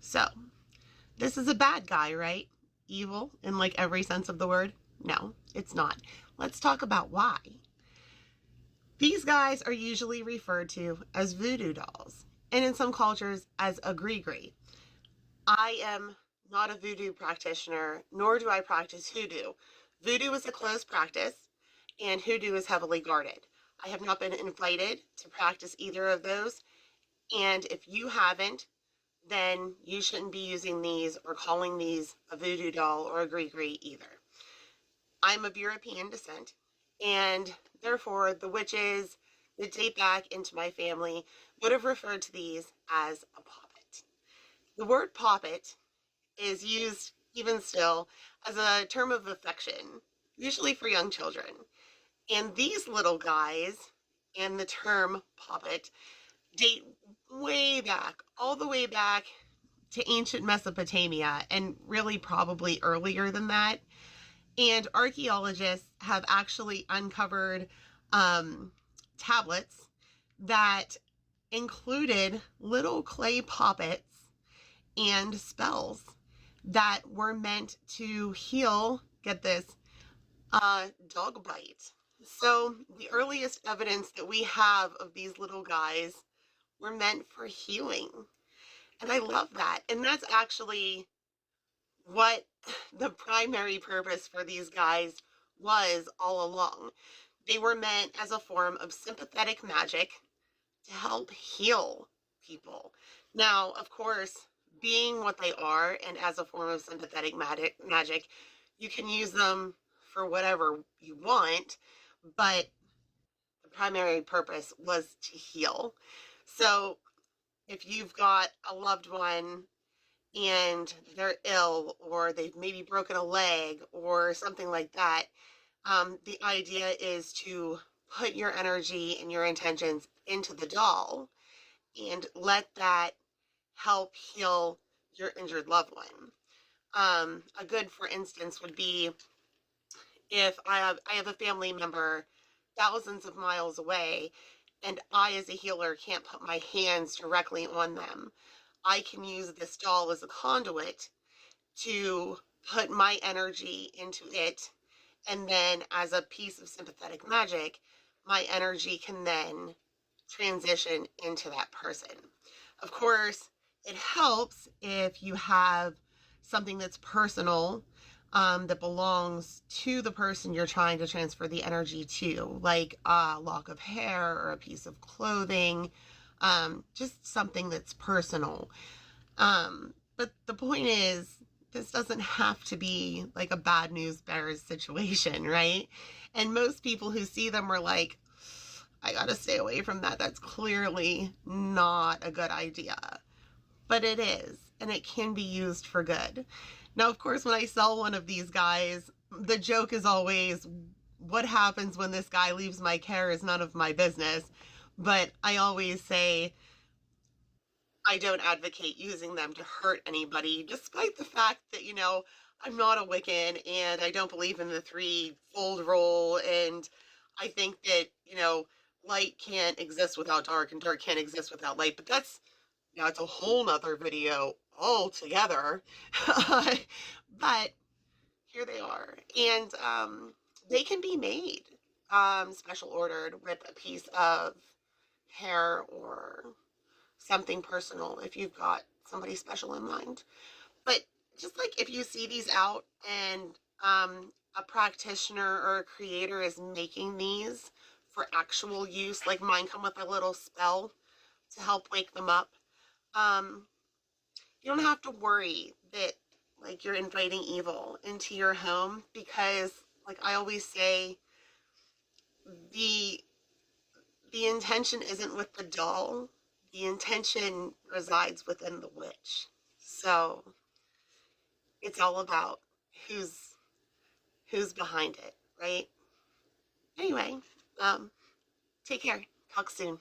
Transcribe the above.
So, this is a bad guy, right? Evil in like every sense of the word? No, it's not. Let's talk about why. These guys are usually referred to as voodoo dolls, and in some cultures as a gris. I am not a voodoo practitioner, nor do I practice hoodoo. Voodoo is a closed practice, and hoodoo is heavily guarded. I have not been invited to practice either of those, and if you haven't, then you shouldn't be using these or calling these a voodoo doll or a gris either. I'm of European descent, and therefore the witches that date back into my family would have referred to these as a poppet. The word poppet is used even still as a term of affection, usually for young children. And these little guys and the term poppet date way back, all the way back to ancient Mesopotamia, and really probably earlier than that. And archaeologists have actually uncovered tablets that included little clay poppets and spells that were meant to heal, get this, dog bite. So the earliest evidence that we have of these little guys were meant for healing. And I love that. And that's actually what the primary purpose for these guys was all along. They were meant as a form of sympathetic magic to help heal people. Now, of course, being what they are and as a form of sympathetic magic, you can use them for whatever you want, but the primary purpose was to heal. So if you've got a loved one and they're ill, or they've maybe broken a leg or something like that, the idea is to put your energy and your intentions into the doll and let that help heal your injured loved one. A good, for instance, would be if I have a family member thousands of miles away, and I, as a healer, can't put my hands directly on them. I can use this doll as a conduit to put my energy into it, and then as a piece of sympathetic magic, my energy can then transition into that person. Of course, it helps if you have something that's personal, that belongs to the person you're trying to transfer the energy to, like a lock of hair or a piece of clothing, just something that's personal. But the point is, this doesn't have to be like a bad news bears situation, right? And most people who see them are like, I gotta stay away from that. That's clearly not a good idea. But it is, and it can be used for good. Now, of course, when I sell one of these guys, the joke is always, what happens when this guy leaves my care is none of my business. But I always say, I don't advocate using them to hurt anybody, despite the fact that, I'm not a Wiccan and I don't believe in the threefold rule. And I think that, light can't exist without dark and dark can't exist without light. But that's a whole nother video altogether. But here they are. And they can be made special ordered with a piece of hair or something personal if you've got somebody special in mind. But just like if you see these out and a practitioner or a creator is making these for actual use, like mine come with a little spell to help wake them up, you don't have to worry that like you're inviting evil into your home, because like I always say, the intention isn't with the doll. The intention resides within the witch. So it's all about who's behind it, right? Anyway, take care. Talk soon.